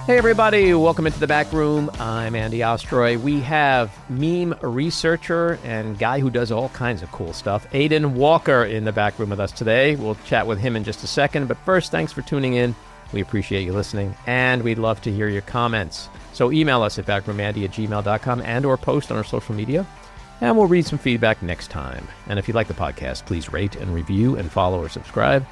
Hey everybody, welcome into the back room. I'm Andy Ostroy. We have meme researcher and guy who does all kinds of cool stuff, Aidan Walker, in the back room with us today. We'll chat with him in just a second, but first, thanks for tuning in. We appreciate you listening, and we'd love to hear your comments. So email us at backroomandy@gmail.com and or post on our social media, and we'll read some feedback next time. And if you like the podcast, please rate and review and follow or subscribe,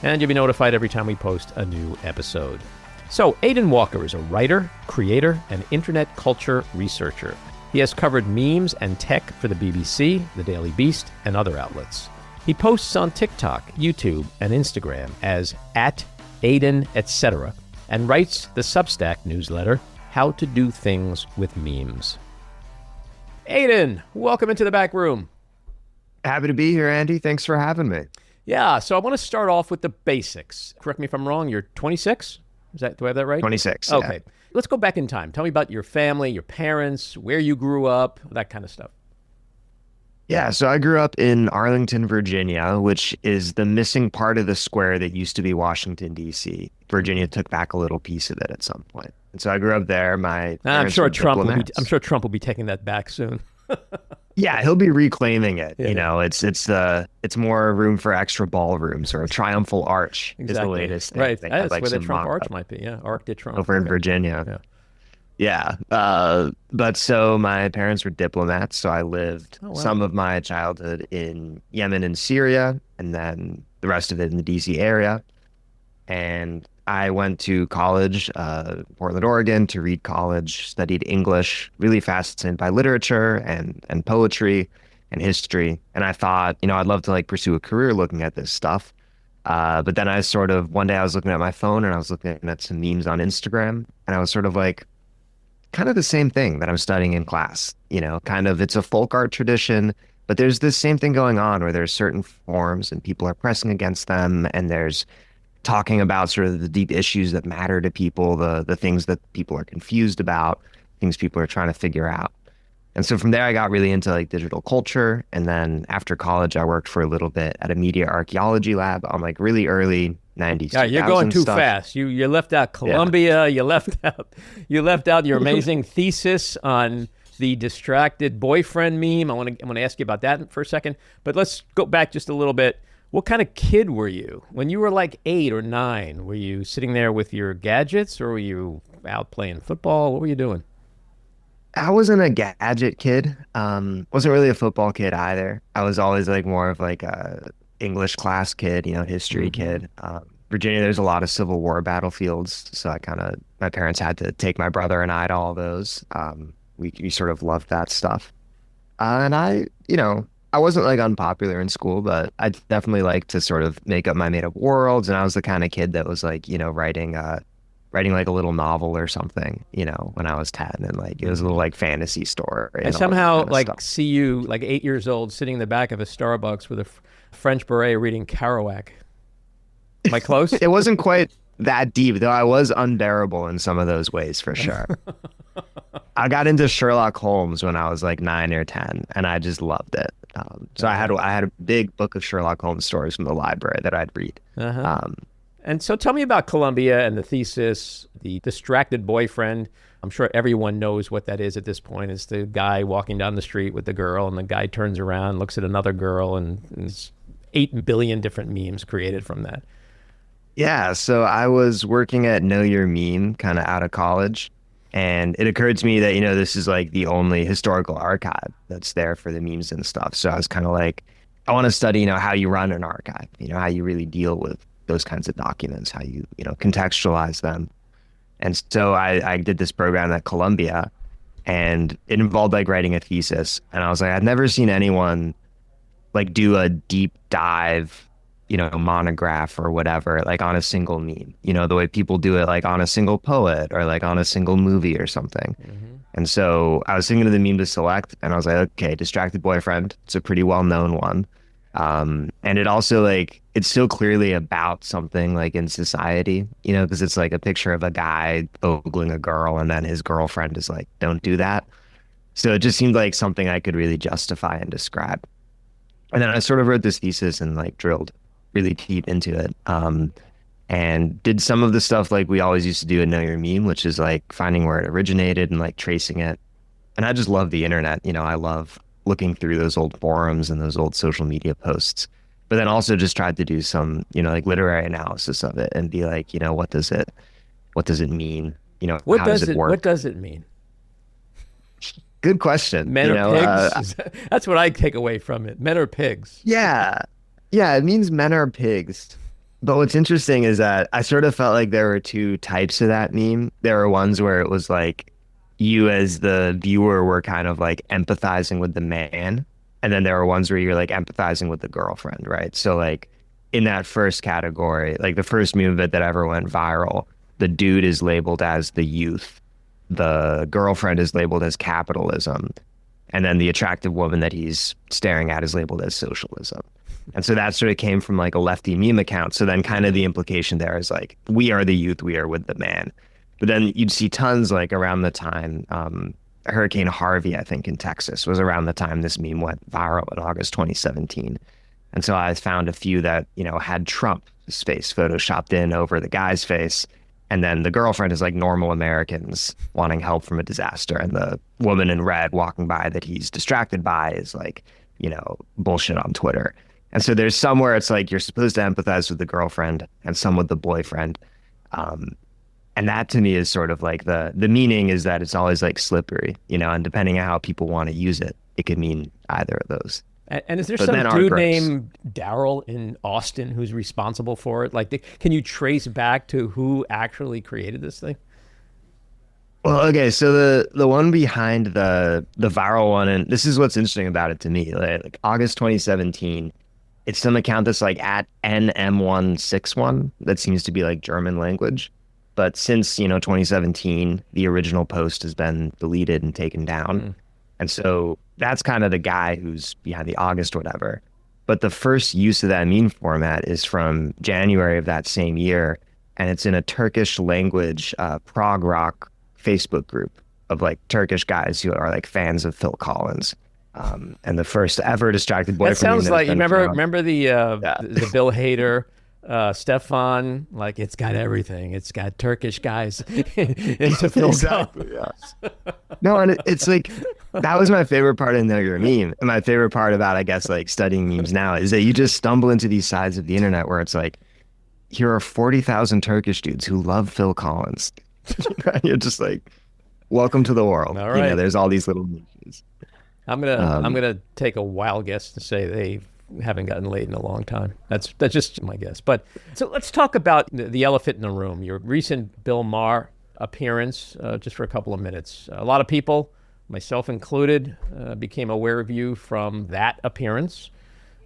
and you'll be notified every time we post a new episode. So, Aidan Walker is a writer, creator, and internet culture researcher. He has covered memes and tech for the BBC, The Daily Beast, and other outlets. He posts on TikTok, YouTube, and Instagram as @Aidan, etc., and writes the Substack newsletter, How to Do Things with Memes. Aidan, welcome into the back room. Happy to be here, Andy. Thanks for having me. Yeah, so I want to start off with the basics. Correct me if I'm wrong, you're 26? Do I have that right? 26. Okay. Yeah. Let's go back in time. Tell me about your family, your parents, where you grew up, that kind of stuff. Yeah, so I grew up in Arlington, Virginia, which is the missing part of the square that used to be Washington, D.C. Virginia took back a little piece of it at some point. And so I grew up there. I'm sure Trump will be taking that back soon. Yeah, he'll be reclaiming it. Yeah. You know, it's more room for extra ballrooms, or a triumphal arch is the latest thing. Right. That's where the Trump arch might be. Yeah, Arc de Trump. Over in Virginia. Yeah. But so my parents were diplomats, so I lived some of my childhood in Yemen and Syria, and then the rest of it in the DC area. And I went to college, Portland, Oregon, to read college, studied English, really fascinated by literature and poetry and history. And I thought, I'd love to pursue a career looking at this stuff. But then one day I was looking at my phone and I was looking at some memes on Instagram, and I was sort of like, kind of the same thing that I'm studying in class, it's a folk art tradition, but there's this same thing going on where there's certain forms and people are pressing against them, and there's talking about sort of the deep issues that matter to people, the things that people are confused about, things people are trying to figure out. And so from there, I got really into digital culture. And then after college, I worked for a little bit at a media archaeology lab on really early 90s. Yeah, you're going too fast. You left out Colombia. Yeah. You left out your amazing thesis on the distracted boyfriend meme. I want to ask you about that for a second. But let's go back just a little bit. What kind of kid were you when you were 8 or 9? Were you sitting there with your gadgets, or were you out playing football? What were you doing? I wasn't a gadget kid. Wasn't really a football kid either. I was always more of a English class kid, history kid. Virginia, there's a lot of Civil War battlefields, so my parents had to take my brother and I to all those. We sort of loved that stuff. And I wasn't unpopular in school, but I definitely liked to sort of make up my made up worlds. And I was the kind of kid that was writing a little novel or something, when I was 10, and it was a little fantasy story. I somehow see you 8 years old sitting in the back of a Starbucks with a French beret reading Kerouac. Am I close? It wasn't quite that deep, though. I was unbearable in some of those ways, for sure. I got into Sherlock Holmes when I was 9 or 10, and I just loved it. So I had a big book of Sherlock Holmes stories from the library that I'd read. And so tell me about Colombia and the thesis, the distracted boyfriend. I'm sure everyone knows what that is at this point. It's the guy walking down the street with the girl, and the guy turns around, looks at another girl, and there's 8 billion different memes created from that. Yeah, so I was working at Know Your Meme kind of out of college. And it occurred to me that, this is the only historical archive that's there for the memes and stuff. So I was kind of I want to study, how you run an archive, how you really deal with those kinds of documents, how you, contextualize them. And so I did this program at Columbia, and it involved writing a thesis. And I was I'd never seen anyone do a deep dive, monograph or whatever, on a single meme, the way people do it, on a single poet or on a single movie or something. Mm-hmm. And so I was thinking of the meme to select, and I was okay, distracted boyfriend. It's a pretty well-known one. And it also it's so clearly about something in society, because it's a picture of a guy ogling a girl, and then his girlfriend is don't do that. So it just seemed like something I could really justify and describe. And then I sort of wrote this thesis and drilled really deep into it. and did some of the stuff like we always used to do in Know Your Meme, which is like finding where it originated and like tracing it. And I just love the internet. I love looking through those old forums and those old social media posts, but then also just tried to do some, like literary analysis of it and be like, what does it mean? What How does does it it work? what does it mean? Good question. Men are pigs? That's what I take away from it. Men are pigs. Yeah. Yeah, it means men are pigs. But what's interesting is that I sort of felt like there were two types of that meme. There were ones where it was like you as the viewer were kind of like empathizing with the man. And then there were ones where you're like empathizing with the girlfriend, right? So like in that first category, like the first meme of it that ever went viral, the dude is labeled as the youth. The girlfriend is labeled as capitalism. And then the attractive woman that he's staring at is labeled as socialism. And so that sort of came from like a lefty meme account. So then kind of the implication there is like, we are the youth, we are with the man. But then you'd see tons like around the time, Hurricane Harvey, I think in Texas was around the time this meme went viral in August 2017. And so I found a few that, had Trump's face photoshopped in over the guy's face. And then the girlfriend is like normal Americans wanting help from a disaster. And the woman in red walking by that he's distracted by is like, bullshit on Twitter. And so there's somewhere it's like you're supposed to empathize with the girlfriend and some with the boyfriend. And that to me is sort of like the meaning is that it's always like slippery, and depending on how people want to use it, it could mean either of those. And is there But some then dude gross. named Daryl in Austin who's responsible for it? Like, can you trace back to who actually created this thing? Well, okay, so the one behind the viral one, and this is what's interesting about it to me, like August 2017, it's some account that's like at NM161 that seems to be like German language. But since, 2017, the original post has been deleted and taken down. And so that's kind of the guy who's behind the August or whatever. But the first use of that meme format is from January of that same year. And it's in a Turkish language prog rock Facebook group of like Turkish guys who are like fans of Phil Collins. And the first ever distracted boyfriend. That sounds like, you remember the Yeah. the Bill Hader, Stefan, like it's got everything. It's got Turkish guys into Phil Exactly, yeah. No, and it's like, that was my favorite part of Know Your Meme. And my favorite part about, I guess, like studying memes now is that you just stumble into these sides of the internet where it's like, here are 40,000 Turkish dudes who love Phil Collins. You're just like, welcome to the world. All right. There's all these little niches. I'm gonna take a wild guess to say they haven't gotten laid in a long time. That's just my guess. But so let's talk about the elephant in the room. Your recent Bill Maher appearance, just for a couple of minutes. A lot of people, myself included, became aware of you from that appearance.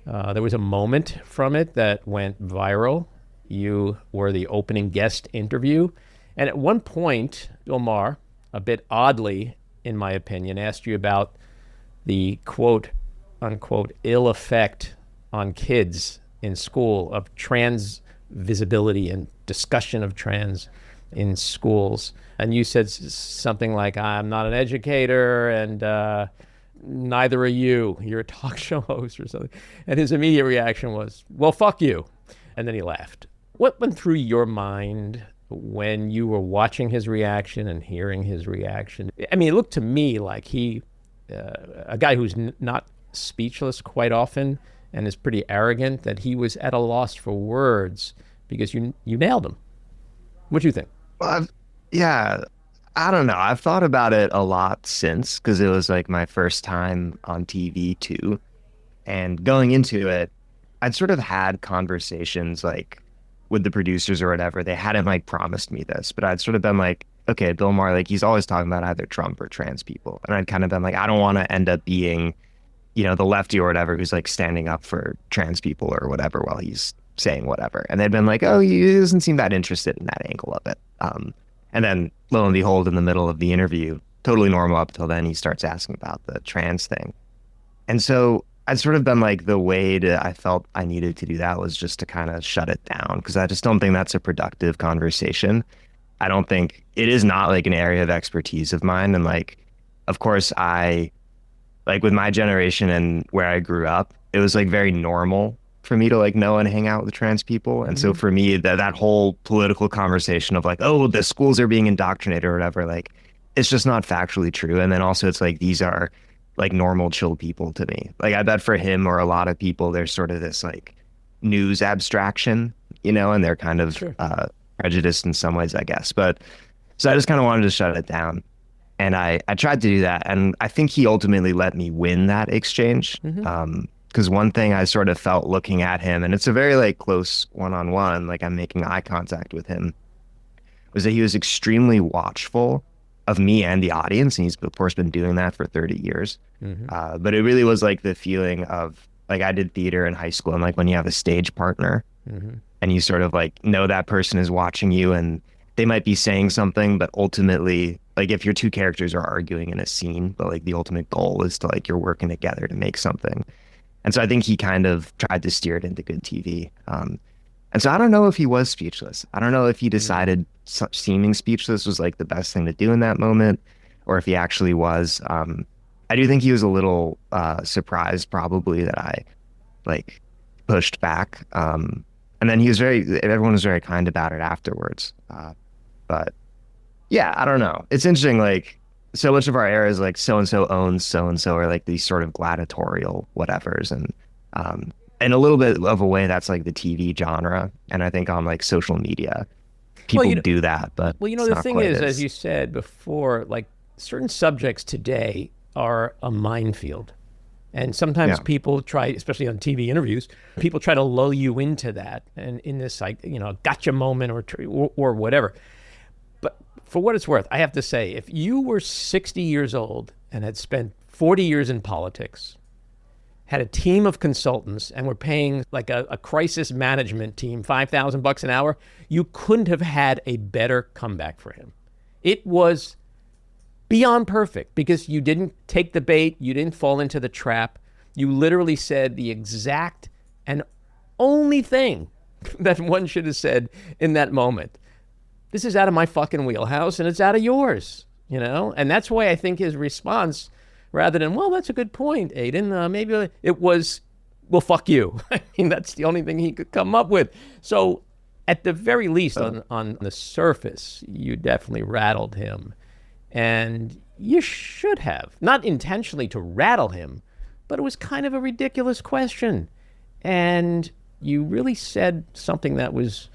There was a moment from it that went viral. You were the opening guest interview. And at one point, Bill Maher, a bit oddly, in my opinion, asked you about the quote unquote ill effect on kids in school of trans visibility and discussion of trans in schools. And you said something like, I'm not an educator and neither are you. You're a talk show host or something. And his immediate reaction was, well, fuck you. And then he laughed. What went through your mind when you were watching his reaction and hearing his reaction? I mean, it looked to me like a guy who's not speechless quite often and is pretty arrogant, that he was at a loss for words because you nailed him. What do you think? Well, yeah, I don't know. I've thought about it a lot since, because it was like my first time on TV too. And going into it, I'd sort of had conversations like with the producers or whatever. They hadn't like promised me this, but I'd sort of been like, okay, Bill Maher, like he's always talking about either Trump or trans people. And I'd kind of been like, I don't want to end up being, the lefty or whatever who's like standing up for trans people or whatever while he's saying whatever. And they'd been like, oh, he doesn't seem that interested in that angle of it. And then lo and behold, in the middle of the interview, totally normal up till then, he starts asking about the trans thing. And so I'd sort of been like, the way I felt I needed to do that was just to kind of shut it down, because I just don't think that's a productive conversation. I don't think it is not like an area of expertise of mine. And like, of course, like with my generation and where I grew up, it was like very normal for me to like know and hang out with trans people. And so for me, that whole political conversation of like, oh, the schools are being indoctrinated or whatever, like it's just not factually true. And then also it's like these are like normal, chill people to me. Like I bet for him or a lot of people, there's sort of this like news abstraction, you know, and they're kind of prejudiced in some ways, I guess. But so I just kind of wanted to shut it down. And I tried to do that. And I think he ultimately let me win that exchange. Because one thing I sort of felt looking at him, and it's a very like close one-on-one, like I'm making eye contact with him, was that he was extremely watchful of me and the audience. And he's of course been doing that for 30 years. But it really was like the feeling of like I did theater in high school, and like when you have a stage partner and you sort of like know that person is watching you and they might be saying something, but ultimately like if your two characters are arguing in a scene, but like the ultimate goal is to like you're working together to make something. And so I think he kind of tried to steer it into good TV. And so I don't know if he was speechless. I don't know if he decided seeming speechless was like the best thing to do in that moment, or if he actually was. I do think he was a little surprised probably that I like pushed back. And then everyone was very kind about it afterwards. But yeah, I don't know. It's interesting. Like so much of our era is like so-and-so owns so-and-so, or like these sort of gladiatorial whatevers. And in a little bit of a way, that's like the TV genre. And I think on like social media, people do that. But well, you know, the thing is, as you said before, like certain subjects today are a minefield. And sometimes people try, especially on TV interviews, people try to lull you into that and in this like, you know, gotcha moment or whatever. But for what it's worth, I have to say, if you were 60 years old and had spent 40 years in politics, had a team of consultants, and were paying like a crisis management team $5,000 an hour, you couldn't have had a better comeback for him. It was beyond perfect because you didn't take the bait, you didn't fall into the trap. You literally said the exact and only thing that one should have said in that moment. This is out of my fucking wheelhouse and it's out of yours, you know? And that's why I think his response, rather than, well, that's a good point, Aidan, maybe it was, well, fuck you. I mean, that's the only thing he could come up with. So at the very least, on the surface, you definitely rattled him. And you should have, not intentionally to rattle him, but it was kind of a ridiculous question. And you really said something that was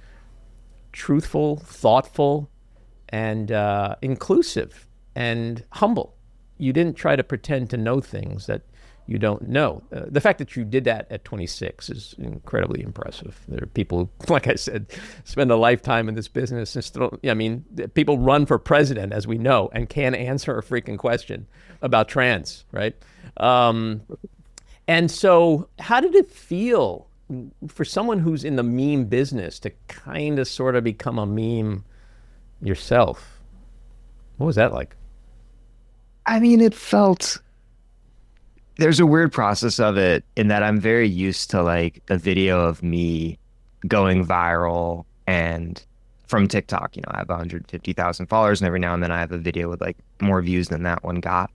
truthful, thoughtful, and inclusive and humble. You didn't try to pretend to know things that you don't know. The fact that you did that at 26 is incredibly impressive. There are people, like I said, spend a lifetime in this business and still, I mean, people run for president, as we know, and can't answer a freaking question about trans, right? And so how did it feel for someone who's in the meme business to kind of sort of become a meme yourself? What was that like? I mean, it felt, there's a weird process of it in that I'm very used to like a video of me going viral, and from TikTok, you know, I have 150,000 followers, and every now and then I have a video with like more views than that one got.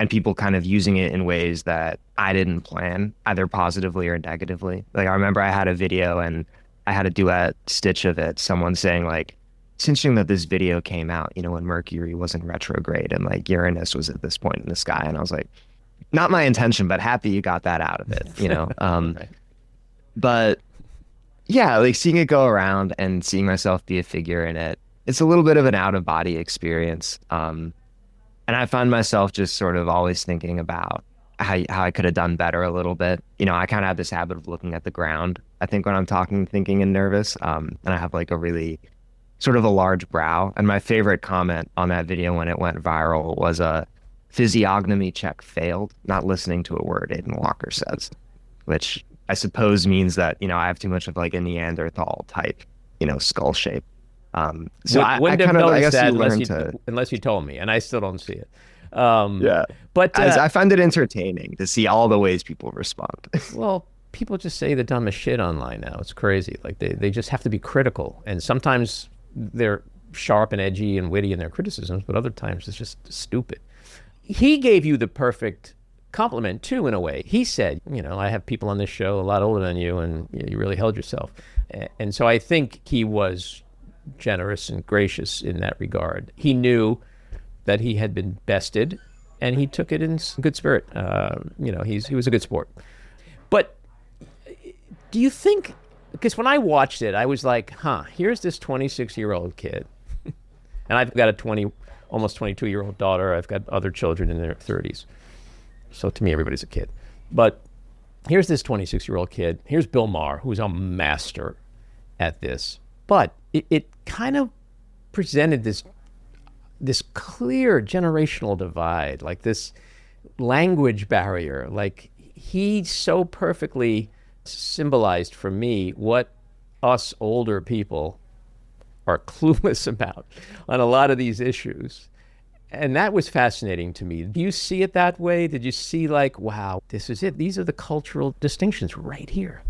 And people kind of using it in ways that I didn't plan, either positively or negatively. Like I remember I had a video and I had a duet stitch of it, someone saying like, it's interesting that this video came out, you know, when Mercury was in retrograde and like Uranus was at this point in the sky. And I was like, not my intention, but happy you got that out of it, you know? Right. But yeah, like seeing it go around and seeing myself be a figure in it, it's a little bit of an out of body experience. And I find myself just sort of always thinking about how I could have done better a little bit. You know, I kind of have this habit of looking at the ground, I think, when I'm talking, thinking, and nervous. And I have like a really sort of a large brow. And my favorite comment on that video when it went viral was a physiognomy check failed, not listening to a word Aidan Walker says, which I suppose means that, you know, I have too much of like a Neanderthal type, you know, skull shape. So I kind of, I guess that unless you told me, and I still don't see it. Yeah, but I find it entertaining to see all the ways people respond. Well, people just say the dumbest shit online now. It's crazy. Like they just have to be critical, and sometimes they're sharp and edgy and witty in their criticisms, but other times it's just stupid. He gave you the perfect compliment too, in a way. He said, I have people on this show a lot older than you, and you really held yourself. And so I think he was generous and gracious in that regard. He knew that he had been bested, and he took it in good spirit. He was a good sport. But do you think, because when I watched it, I was like, here's this 26-year-old kid. And I've got a almost 22-year-old daughter. I've got other children in their 30s. So to me, everybody's a kid. But here's this 26-year-old kid. Here's Bill Maher, who's a master at this. But it kind of presented this clear generational divide, like this language barrier. Like, he so perfectly symbolized for me what us older people are clueless about on a lot of these issues. And that was fascinating to me. Do you see it that way? Did you see like, wow, this is it. These are the cultural distinctions right here.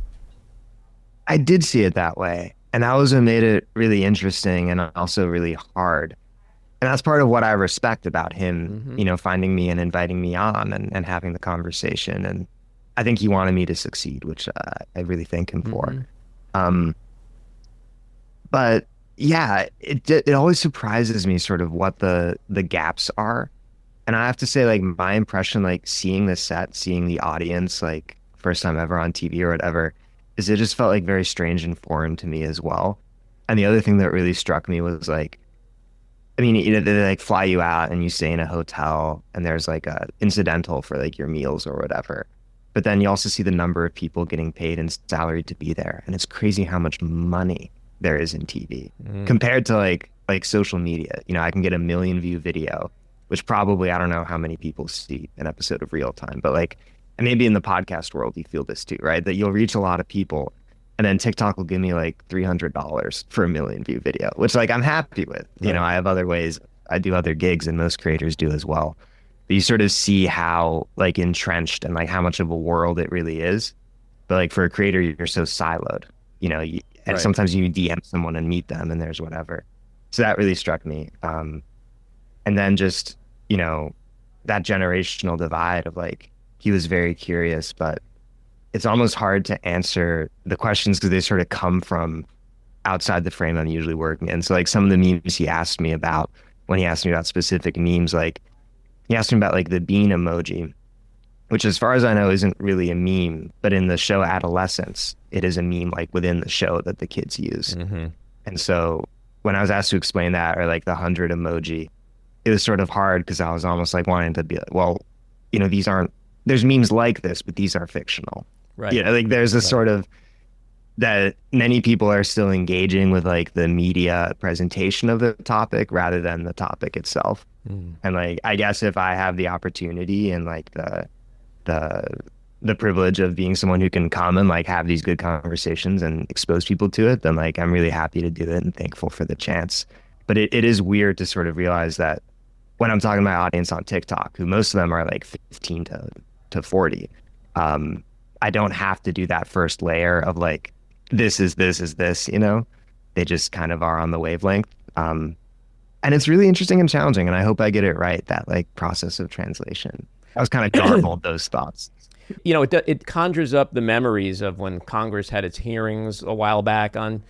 I did see it that way. And that was what made it really interesting and also really hard. And that's part of what I respect about him, finding me and inviting me on and having the conversation. And I think he wanted me to succeed, which I really thank him for. But yeah, it always surprises me sort of what the gaps are. And I have to say, like, my impression, like, seeing the set, seeing the audience, like, first time ever on TV or whatever, is it just felt like very strange and foreign to me as well. And the other thing that really struck me was like, I mean, they like fly you out and you stay in a hotel and there's like a incidental for like your meals or whatever. But then you also see the number of people getting paid and salaried to be there. And it's crazy how much money there is in TV compared to like social media. I can get a 1 million view video, which probably, I don't know how many people see an episode of Real Time, but like, and maybe in the podcast world, you feel this too, right? That you'll reach a lot of people and then TikTok will give me like $300 for a 1 million view video, which like I'm happy with. Right. I have other ways. I do other gigs and most creators do as well. But you sort of see how like entrenched and like how much of a world it really is. But like for a creator, you're so siloed, and Right. sometimes you DM someone and meet them and there's whatever. So that really struck me. And then just, that generational divide of like, he was very curious, but it's almost hard to answer the questions because they sort of come from outside the frame I'm usually working in. So like some of the memes he asked me about, when he asked me about specific memes, like he asked me about like the bean emoji, which as far as I know isn't really a meme, but in the show Adolescence, it is a meme like within the show that the kids use. And so when I was asked to explain that, or like the 100 emoji, it was sort of hard because I was almost like wanting to be like, well, there's memes like this, but these are fictional. Right. Like there's a sort of that many people are still engaging with like the media presentation of the topic rather than the topic itself. And like, I guess if I have the opportunity and like the privilege of being someone who can come and like have these good conversations and expose people to it, then like I'm really happy to do it and thankful for the chance. But it is weird to sort of realize that when I'm talking to my audience on TikTok, who most of them are like 15 to 40, I don't have to do that first layer of like, this is this, they just kind of are on the wavelength. And it's really interesting and challenging. And I hope I get it right, that like process of translation. I was kind of garbled those thoughts. It conjures up the memories of when Congress had its hearings a while back on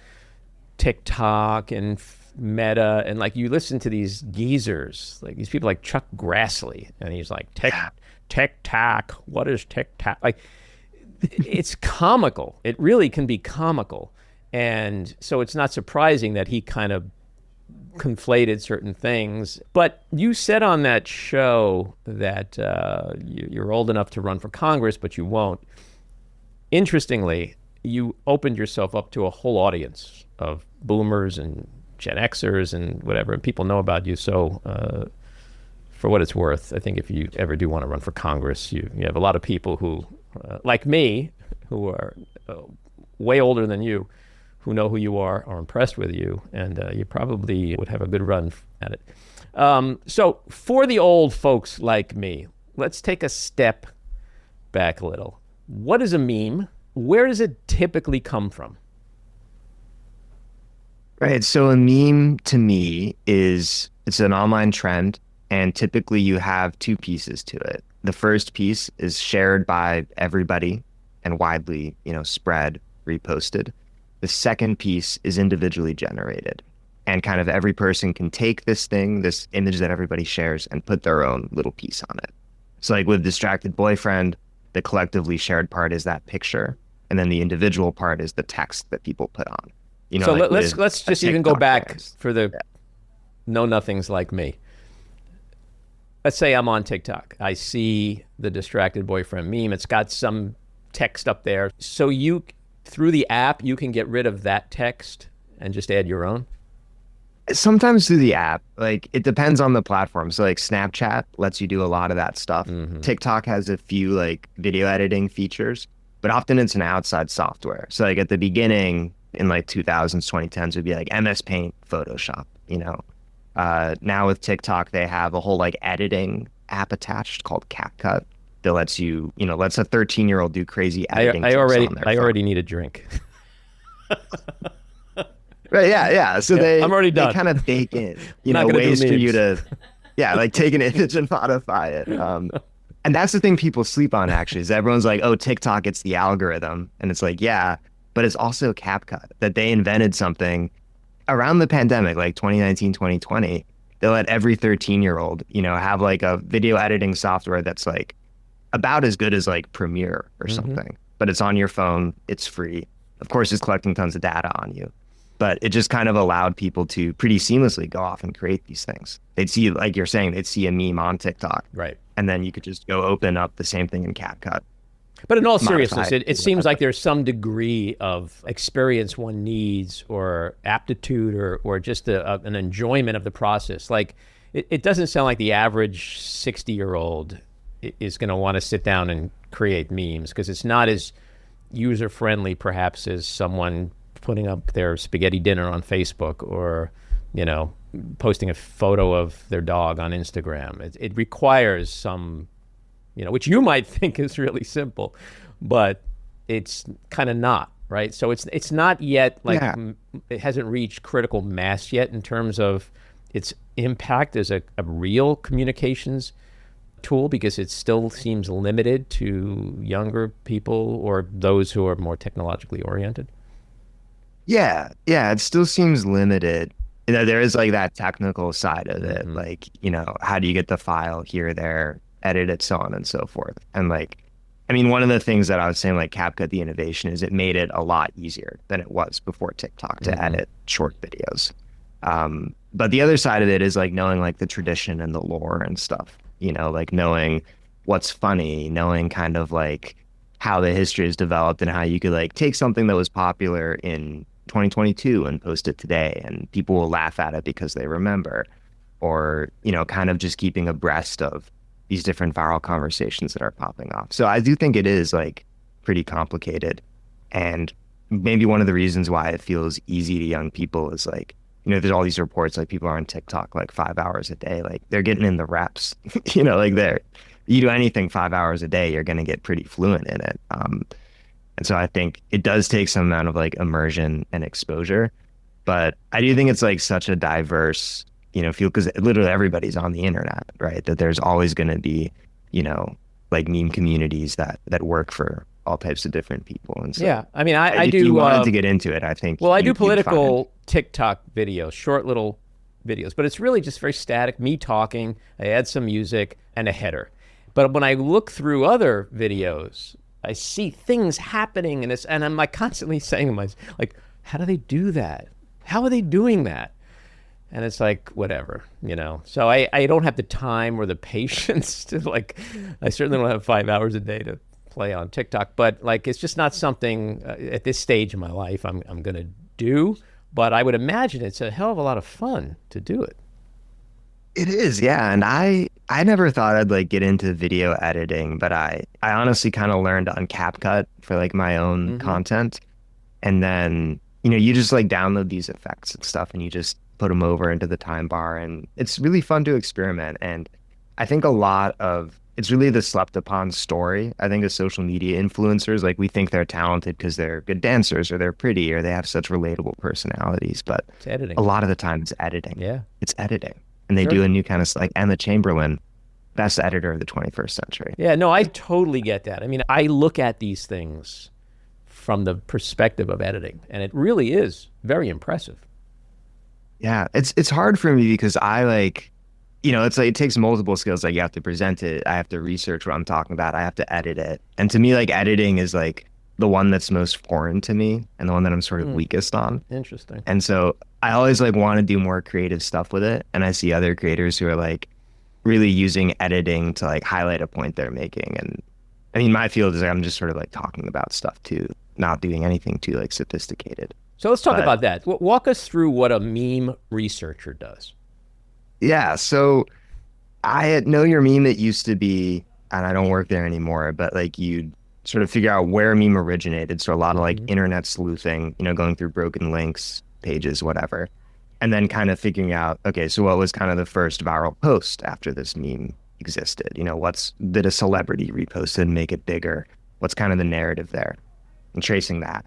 TikTok and Meta, and like you listen to these geezers, like these people like Chuck Grassley, and he's like, TikTok, what is TikTok? Like, it's comical. It really can be comical. And so it's not surprising that he kind of conflated certain things. But you said on that show that you're old enough to run for Congress, but you won't. Interestingly, you opened yourself up to a whole audience of boomers and Gen Xers and whatever, and people know about you. So for what it's worth, I think if you ever do want to run for Congress, you have a lot of people who, like me, who are way older than you, who know who you are impressed with you, and you probably would have a good run at it. So for the old folks like me, let's take a step back a little. What is a meme? Where does it typically come from? Right. So a meme to me it's an online trend, and typically you have two pieces to it. the first piece is shared by everybody and widely, spread, reposted. The second piece is individually generated. And kind of every person can take this thing, this image that everybody shares, and put their own little piece on it. So like with Distracted Boyfriend, the collectively shared part is that picture. And then the individual part is the text that people put on. So let's just even go back for the know nothings like me. Let's say I'm on TikTok. I see the Distracted Boyfriend meme. It's got some text up there. So through the app, you can get rid of that text and just add your own? Sometimes through the app, like it depends on the platform. So like Snapchat lets you do a lot of that stuff. TikTok has a few like video editing features, but often it's an outside software. So like at the beginning in like 2000s, 2010s would be like MS Paint, Photoshop, Now with TikTok, they have a whole like editing app attached called CapCut that lets you, lets a 13-year-old do crazy editing. I already need a drink. Right, yeah. So I'm already done. They kind of bake in, ways for you to, like take an image and modify it. And that's the thing people sleep on actually, is everyone's like, oh, TikTok, it's the algorithm. And it's like, yeah, but it's also CapCut, that they invented something around the pandemic, like 2019, 2020. They let every 13-year-old, have like a video editing software that's like about as good as like Premiere or something, but it's on your phone, it's free. Of course, it's collecting tons of data on you. But it just kind of allowed people to pretty seamlessly go off and create these things. They'd see, like you're saying, they'd see a meme on TikTok. Right. And then you could just go open up the same thing in CapCut. But in all seriousness, it seems like there's some degree of experience one needs or aptitude or just an enjoyment of the process. Like, it doesn't sound like the average 60-year-old is going to want to sit down and create memes because it's not as user-friendly, perhaps, as someone putting up their spaghetti dinner on Facebook or, posting a photo of their dog on Instagram. It requires some, which you might think is really simple, but it's kind of not, right? So it's not yet it hasn't reached critical mass yet in terms of its impact as a real communications tool, because it still seems limited to younger people or those who are more technologically oriented. Yeah, it still seems limited. There is like that technical side of it, like, how do you get the file here, there, edit it, so on and so forth. And like, one of the things that I was saying, like CapCut, the innovation is it made it a lot easier than it was before TikTok to edit short videos. But the other side of it is like knowing like the tradition and the lore and stuff, like knowing what's funny, knowing kind of like how the history is developed and how you could like take something that was popular in 2022 and post it today and people will laugh at it because they remember, or kind of just keeping abreast of these different viral conversations that are popping off. So I do think it is like pretty complicated, and maybe one of the reasons why it feels easy to young people is like, there's all these reports like people are on TikTok like 5 hours a day, like they're getting in the reps, like you do anything 5 hours a day, you're going to get pretty fluent in it. And so I think it does take some amount of like immersion and exposure, but I do think it's like such a diverse, field, because literally everybody's on the internet, right? That there's always going to be, like meme communities that work for all types of different people. And so yeah, I do. If you wanted to get into it, I think. Well, I do political TikTok videos, short little videos, but it's really just very static. Me talking, I add some music and a header. But when I look through other videos, I see things happening, and I'm like constantly saying to myself, like, how do they do that? How are they doing that? And it's like, whatever, So I don't have the time or the patience to like, I certainly don't have 5 hours a day to play on TikTok, but like, it's just not something at this stage in my life I'm going to do. But I would imagine it's a hell of a lot of fun to do it. It is, yeah. And I never thought I'd like get into video editing, but I honestly kind of learned on CapCut for like my own content. And then, you just like download these effects and stuff and you just put them over into the time bar, and it's really fun to experiment. And I think it's really the slept upon story. I think as social media influencers, like we think they're talented because they're good dancers or they're pretty or they have such relatable personalities, but it's editing. A lot of the time it's editing. Yeah. It's editing. And they do a new kind of like Emma Chamberlain best editor of the 21st century. Yeah, no, I totally get that. I mean, I look at these things from the perspective of editing, and it really is very impressive. Yeah, it's hard for me because I like, it's like it takes multiple skills. Like you have to present it, I have to research what I'm talking about, I have to edit it. And to me, like editing is like the one that's most foreign to me and the one that I'm sort of weakest on. Interesting. And so I always like want to do more creative stuff with it. And I see other creators who are like really using editing to like highlight a point they're making. And I mean, my field is like I'm just sort of like talking about stuff too, not doing anything too like sophisticated. So let's talk about that. Walk us through what a meme researcher does. Yeah, so I had Know Your Meme. It used to be, and I don't work there anymore, but like you'd sort of figure out where a meme originated. So a lot of like internet sleuthing, going through broken links, pages, whatever. And then kind of figuring out, okay, so what was kind of the first viral post after this meme existed? Did a celebrity repost it and make it bigger? What's kind of the narrative there? And tracing that.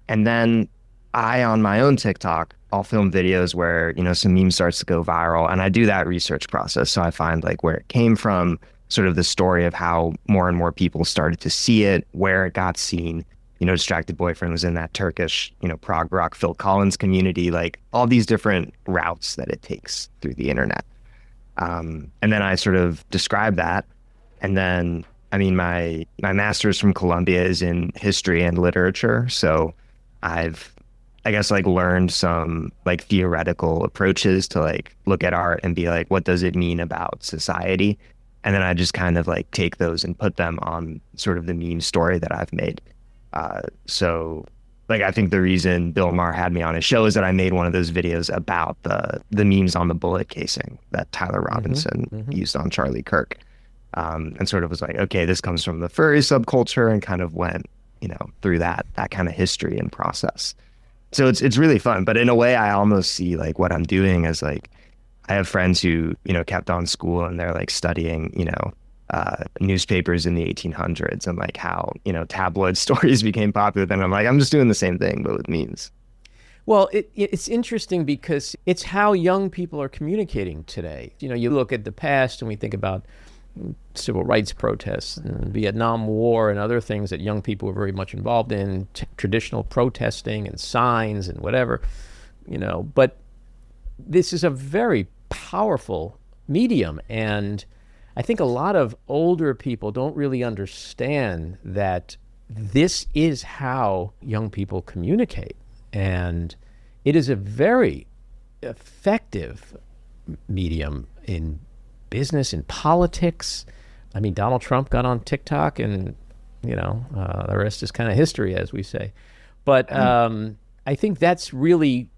And then on my own TikTok, I'll film videos where, some meme starts to go viral, and I do that research process. So I find like where it came from, sort of the story of how more and more people started to see it, where it got seen. Distracted Boyfriend was in that Turkish, prog rock Phil Collins community, like all these different routes that it takes through the internet. And then I sort of describe that. And then, I mean, my master's from Columbia is in history and literature. So I guess like learned some like theoretical approaches to like look at art and be like, what does it mean about society? And then I just kind of like take those and put them on sort of the meme story that I've made. So like, I think the reason Bill Maher had me on his show is that I made one of those videos about the memes on the bullet casing that Tyler Robinson used on Charlie Kirk. And sort of was like, okay, this comes from the furry subculture, and kind of went, through that kind of history and process. So it's really fun, but in a way I almost see like what I'm doing as like, I have friends who, kept on school and they're like studying, newspapers in the 1800s and like how, tabloid stories became popular. Then I'm like, I'm just doing the same thing, but with memes. Well, it's interesting because it's how young people are communicating today. You look at the past and we think about civil rights protests and Vietnam War and other things that young people were very much involved in, traditional protesting and signs and whatever, but this is a very powerful medium. And I think a lot of older people don't really understand that this is how young people communicate. And it is a very effective medium in business, in politics. I mean, Donald Trump got on TikTok and, the rest is kind of history, as we say. But I think that's really,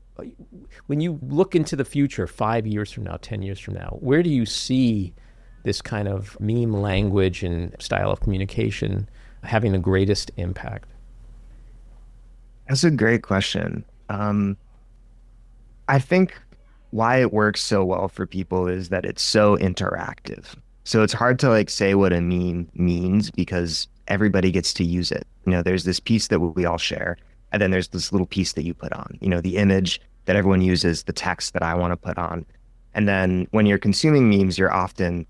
when you look into the future, 5 years from now, 10 years from now, where do you see this kind of meme language and style of communication having the greatest impact? That's a great question. I think why it works so well for people is that it's so interactive. So it's hard to like say what a meme means because everybody gets to use it. There's this piece that we all share, and then there's this little piece that you put on, the image that everyone uses, the text that I want to put on. And then when you're consuming memes, you're often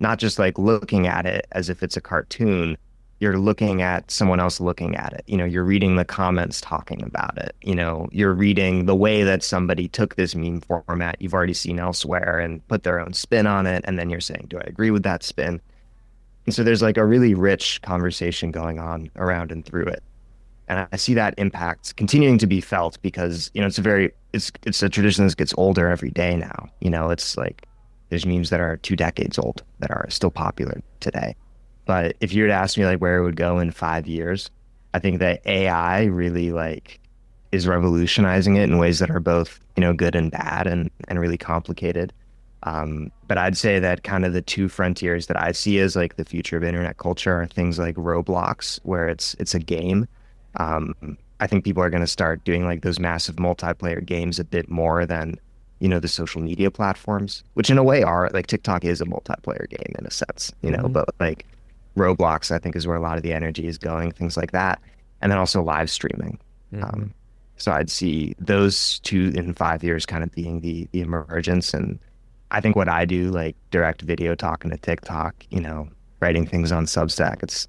not just like looking at it as if it's a cartoon, you're looking at someone else looking at it. You're reading the comments talking about it. You're reading the way that somebody took this meme format you've already seen elsewhere and put their own spin on it. And then you're saying, do I agree with that spin? And so there's like a really rich conversation going on around and through it. And I see that impact continuing to be felt because, it's a tradition that gets older every day now. It's like there's memes that are 2 decades old that are still popular today. But if you were to ask me like where it would go in 5 years, I think that AI really like is revolutionizing it in ways that are both, good and bad and really complicated. But I'd say that kind of the two frontiers that I see as like the future of internet culture are things like Roblox, where it's a game. I think people are going to start doing like those massive multiplayer games a bit more than, the social media platforms, which in a way are like TikTok is a multiplayer game in a sense, but like Roblox, I think, is where a lot of the energy is going, things like that. And then also live streaming. So I'd see those two in 5 years kind of being the emergence. And I think what I do, like direct video talking to TikTok, writing things on Substack, it's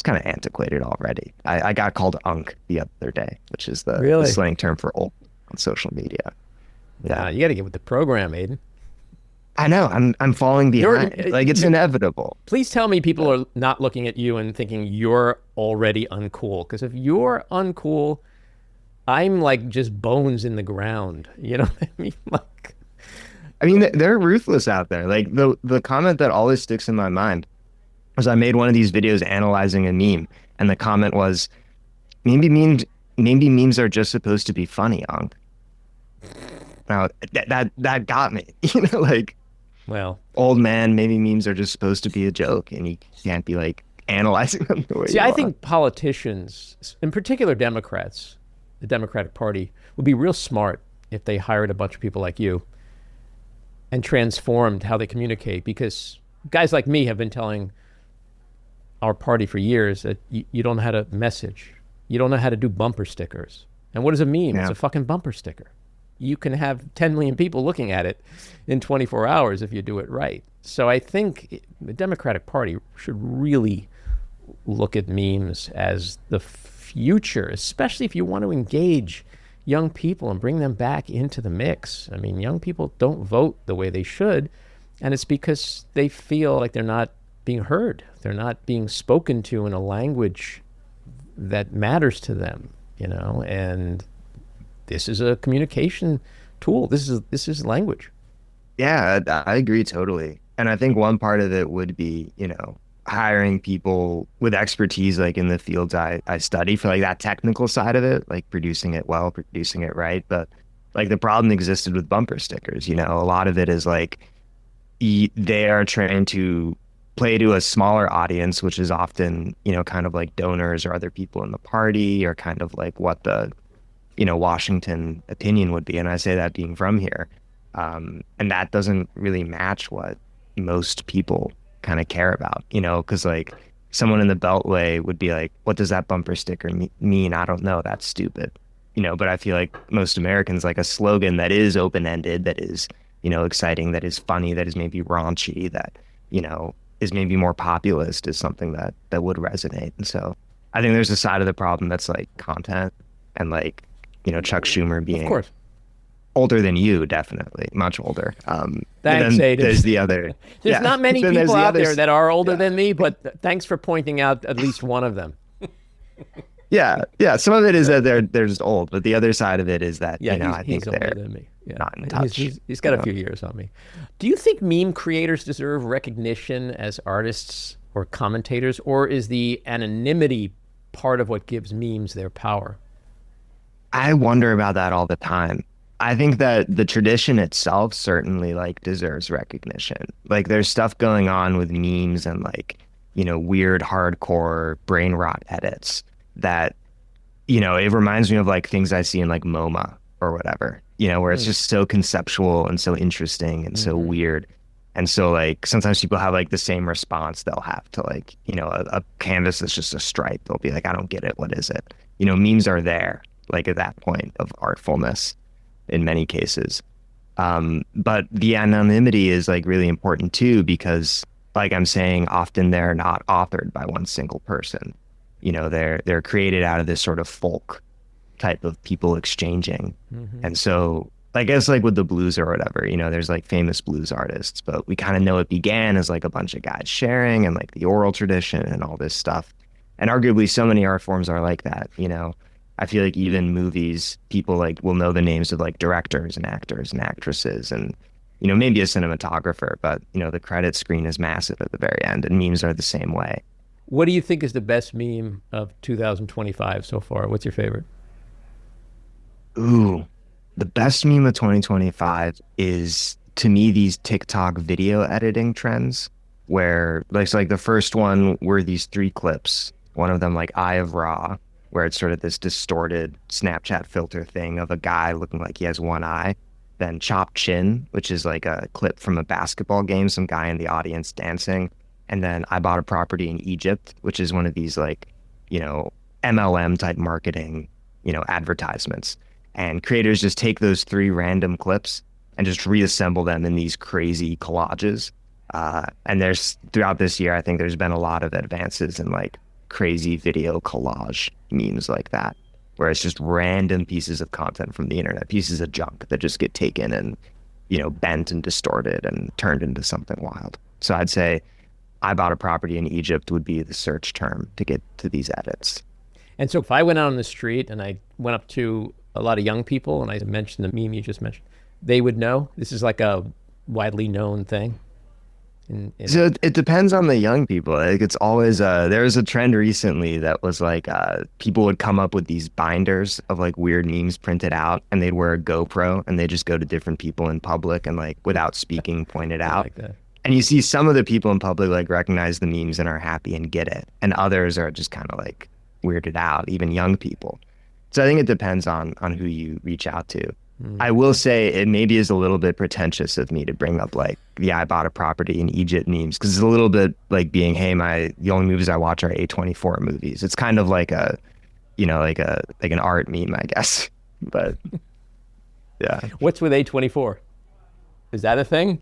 kind of antiquated already. I got called unk the other day, which is the Really? slang term for old on social media. Yeah, you got to get with the program, Aidan. I know. I'm falling behind. Like it's inevitable. Please tell me people are not looking at you and thinking you're already uncool. Because if you're uncool, I'm like just bones in the ground. You know what I mean? Like, I mean, they're ruthless out there. Like the comment that always sticks in my mind was I made one of these videos analyzing a meme, and the comment was, maybe memes are just supposed to be funny, Unk. Now that got me. Like, well, old man, maybe memes are just supposed to be a joke, and you can't be like analyzing them the way see, you I are. think politicians, in particular Democrats, the Democratic Party, would be real smart if they hired a bunch of people like you and transformed how they communicate. Because guys like me have been telling our party for years that you don't know how to message. You don't know how to do bumper stickers. And what is a meme? Yeah. It's a fucking bumper sticker. You can have 10 million people looking at it in 24 hours if you do it right. So I think the Democratic Party should really look at memes as the future, especially if you want to engage young people and bring them back into the mix. I mean, young people don't vote the way they should, and it's because they feel like they're not being heard. They're not being spoken to in a language that matters to them, and this is a communication tool. This is language. Yeah, I agree totally. And I think one part of it would be, hiring people with expertise like in the fields I study for like that technical side of it, like producing it well, producing it right. But like the problem existed with bumper stickers, a lot of it is like they are trying to play to a smaller audience, which is often, kind of like donors or other people in the party, or kind of like what the, Washington opinion would be. And I say that being from here. And that doesn't really match what most people kind of care about, because like someone in the Beltway would be like, what does that bumper sticker mean? I don't know. That's stupid. But I feel like most Americans like a slogan that is open-ended, that is, exciting, that is funny, that is maybe raunchy, that, is maybe more populist, is something that would resonate. And so I think there's a side of the problem that's like content, and like, Chuck Schumer being, of course, older than you, definitely much older. Thanks, Aidan. There's the other. There's not many people out there that are older than me, but thanks for pointing out at least one of them. Yeah. Some of it is that they're just old, but the other side of it is that I think older they're than me. Yeah. not in touch. He's got a few years on me. Do you think meme creators deserve recognition as artists or commentators, or is the anonymity part of what gives memes their power? I wonder about that all the time. I think that the tradition itself certainly like deserves recognition. Like there's stuff going on with memes and like, weird hardcore brain rot edits that, it reminds me of like things I see in like MoMA or whatever, where it's just so conceptual and so interesting and so weird. And so like sometimes people have like the same response they'll have to like, a canvas that's just a stripe. They'll be like, I don't get it. What is it? Memes are there like at that point of artfulness in many cases. But the anonymity is like really important too, because like I'm saying, often they're not authored by one single person. They're created out of this sort of folk type of people exchanging. And so I guess like with the blues or whatever, there's like famous blues artists, but we kind of know it began as like a bunch of guys sharing and like the oral tradition and all this stuff. And arguably so many art forms are like that, I feel like even movies, people like will know the names of like directors and actors and actresses and, maybe a cinematographer, but, the credit screen is massive at the very end, and memes are the same way. What do you think is the best meme of 2025 so far? What's your favorite? Ooh, the best meme of 2025 is, to me, these TikTok video editing trends where like the first one were these 3 clips, one of them like Eye of Ra, where it's sort of this distorted Snapchat filter thing of a guy looking like he has one eye. Then Chopped Chin, which is like a clip from a basketball game, some guy in the audience dancing. And then I Bought a Property in Egypt, which is one of these like, MLM type marketing, advertisements. And creators just take those 3 random clips and just reassemble them in these crazy collages. And there's throughout this year, I think there's been a lot of advances in like crazy video collage memes like that, where it's just random pieces of content from the internet, pieces of junk that just get taken and, bent and distorted and turned into something wild. So I'd say I bought a property in Egypt would be the search term to get to these edits. And so if I went out on the street and I went up to a lot of young people and I mentioned the meme you just mentioned, they would know this is like a widely known thing. So it depends on the young people. Like it's always there was a trend recently that was like people would come up with these binders of like weird memes printed out, and they'd wear a GoPro and they just go to different people in public and like without speaking point it out. Like that. And you see some of the people in public like recognize the memes and are happy and get it, and others are just kind of like weirded out, even young people. So I think it depends on who you reach out to. I will say it maybe is a little bit pretentious of me to bring up like, yeah, I bought a property in Egypt memes, because it's a little bit like being, hey, the only movies I watch are A24 movies. It's kind of like like an art meme, I guess. But yeah. What's with A24? Is that a thing?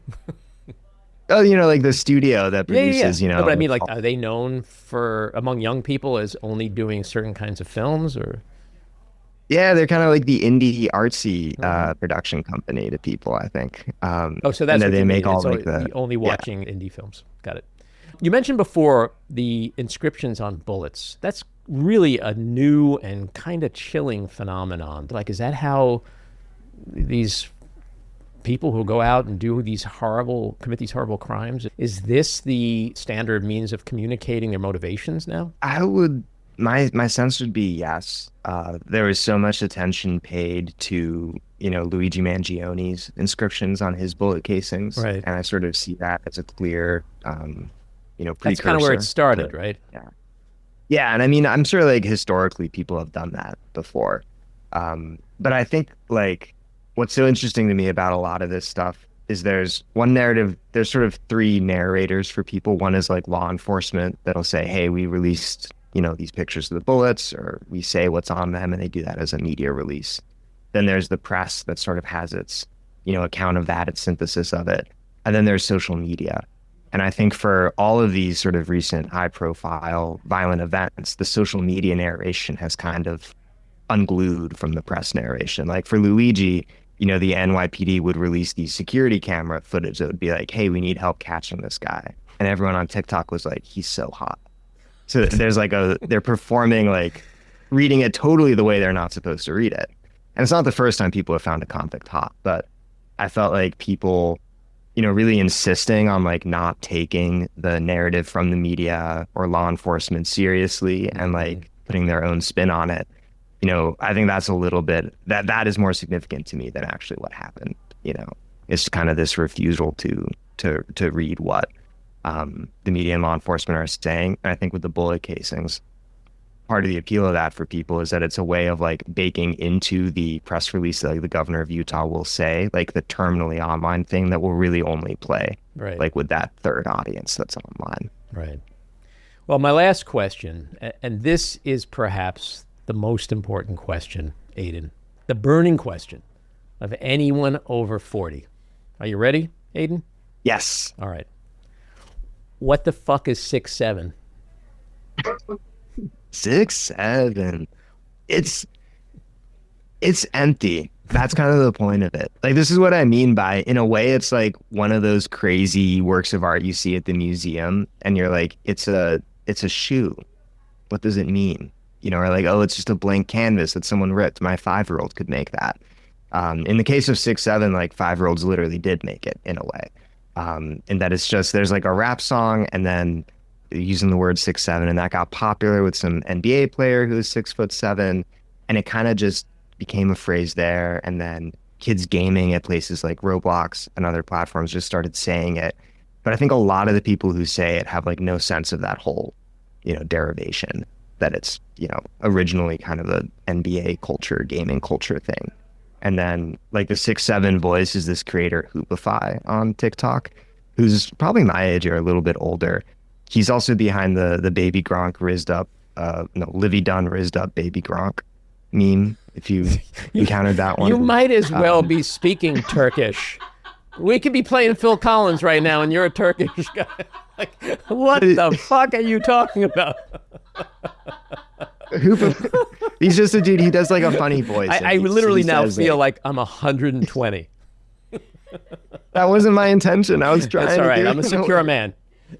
Oh, like the studio that produces, No, but I mean, like, are they known among young people as only doing certain kinds of films, or? Yeah, they're kind of like the indie artsy production company to people, I think. So that's what they make all like the only watching indie films. Got it. You mentioned before the inscriptions on bullets. That's really a new and kind of chilling phenomenon. Like, is that how these people who go out and commit these horrible crimes, is this the standard means of communicating their motivations now? My sense would be yes. There was so much attention paid to, Luigi Mangioni's inscriptions on his bullet casings. Right. And I sort of see that as a clear, precursor. That's kind of where it started, right? Yeah. Yeah. And I mean, I'm sure like historically people have done that before. But I think like what's so interesting to me about a lot of this stuff is there's one narrative, there's sort of three narrators for people. One is like law enforcement that'll say, hey, we released these pictures of the bullets, or we say what's on them, and they do that as a media release. Then there's the press that sort of has its, account of that, its synthesis of it. And then there's social media. And I think for all of these sort of recent high profile violent events, the social media narration has kind of unglued from the press narration. Like for Luigi, the NYPD would release these security camera footage that would be like, hey, we need help catching this guy. And everyone on TikTok was like, he's so hot. So there's like they're performing, like reading it totally the way they're not supposed to read it. And it's not the first time people have found a convict hot, but I felt like people, really insisting on like not taking the narrative from the media or law enforcement seriously and like putting their own spin on it. I think that's a little bit, that is more significant to me than actually what happened. It's kind of this refusal to read what the media and law enforcement are saying. And I think with the bullet casings, part of the appeal of that for people is that it's a way of like baking into the press release that like, the governor of Utah will say, like the terminally online thing that will really only play like with that third audience that's online. Right. Well, my last question, and this is perhaps the most important question, Aidan, the burning question of anyone over 40. Are you ready, Aidan? Yes. All right. What the fuck is 6'7"? 6'7". It's empty. That's kind of the point of it. Like, this is what I mean by, in a way, it's like one of those crazy works of art you see at the museum, and you're like, it's a shoe. What does it mean? Or like, oh, it's just a blank canvas that someone ripped. My 5-year-old could make that. In the case of 6'7", like 5-year-olds literally did make it in a way. And that it's just, there's like a rap song and then using the word 6'7", and that got popular with some NBA player who was 6'7", and it kind of just became a phrase there. And then kids gaming at places like Roblox and other platforms just started saying it. But I think a lot of the people who say it have like no sense of that whole, derivation, that it's, originally kind of a NBA culture, gaming culture thing. And then like the 6'7" voice is this creator Hoopify on TikTok, who's probably my age or a little bit older. He's also behind the Baby Gronk rizzed up, Livy Dunn rizzed up Baby Gronk meme if you encountered that one. You might as well be speaking Turkish. We could be playing Phil Collins right now, and you're a Turkish guy. Like, what the fuck are you talking about? He's just a dude. He does like a funny voice. I literally now feel like I'm 120. That wasn't my intention. I was trying. That's all right. I'm a secure man.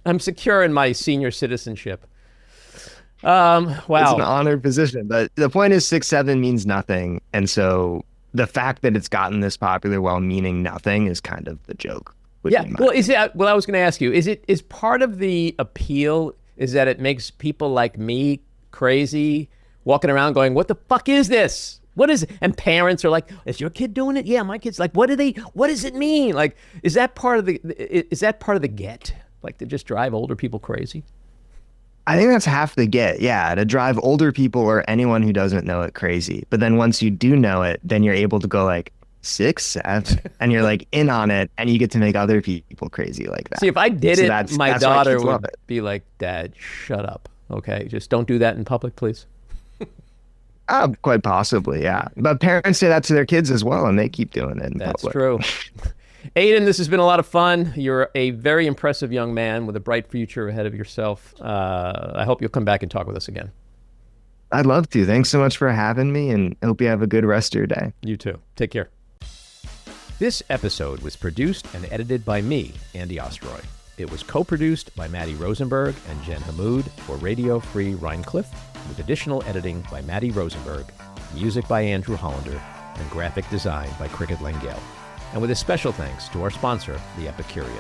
I'm secure in my senior citizenship. Wow. It's an honored position. But the point is 6'7" means nothing. And so the fact that it's gotten this popular while meaning nothing is kind of the joke. Yeah. Well, I was going to ask you, is part of the appeal is that it makes people like me crazy, walking around going, what the fuck is this? What is it? And parents are like, is your kid doing it? Yeah, my kid's like, what does it mean? Like, is that part of the get? Like to just drive older people crazy? I think that's half the get. Yeah, to drive older people or anyone who doesn't know it crazy. But then once you do know it, then you're able to go like 6'7", and you're like in on it, and you get to make other people crazy like that. See, if I did it, my daughter would be like, Dad, shut up. Okay, just don't do that in public, please. Quite possibly, yeah. But parents say that to their kids as well, and they keep doing it in That's public. True. Aidan, this has been a lot of fun. You're a very impressive young man with a bright future ahead of yourself. I hope you'll come back and talk with us again. I'd love to. Thanks so much for having me, and I hope you have a good rest of your day. You too. Take care. This episode was produced and edited by me, Andy Ostroy. It was co-produced by Matty Rosenberg and Jen Hammoud for Radio Free Rhiniecliff, with additional editing by Matty Rosenberg, music by Andrew Hollander, and graphic design by Cricket Lengyel. And with a special thanks to our sponsor, The Epicurean.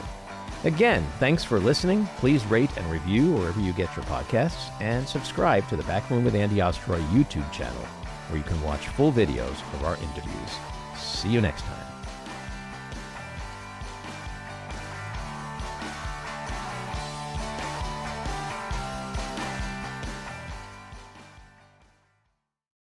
Again, thanks for listening. Please rate and review wherever you get your podcasts, and subscribe to the Backroom with Andy Ostroy YouTube channel, where you can watch full videos of our interviews. See you next time.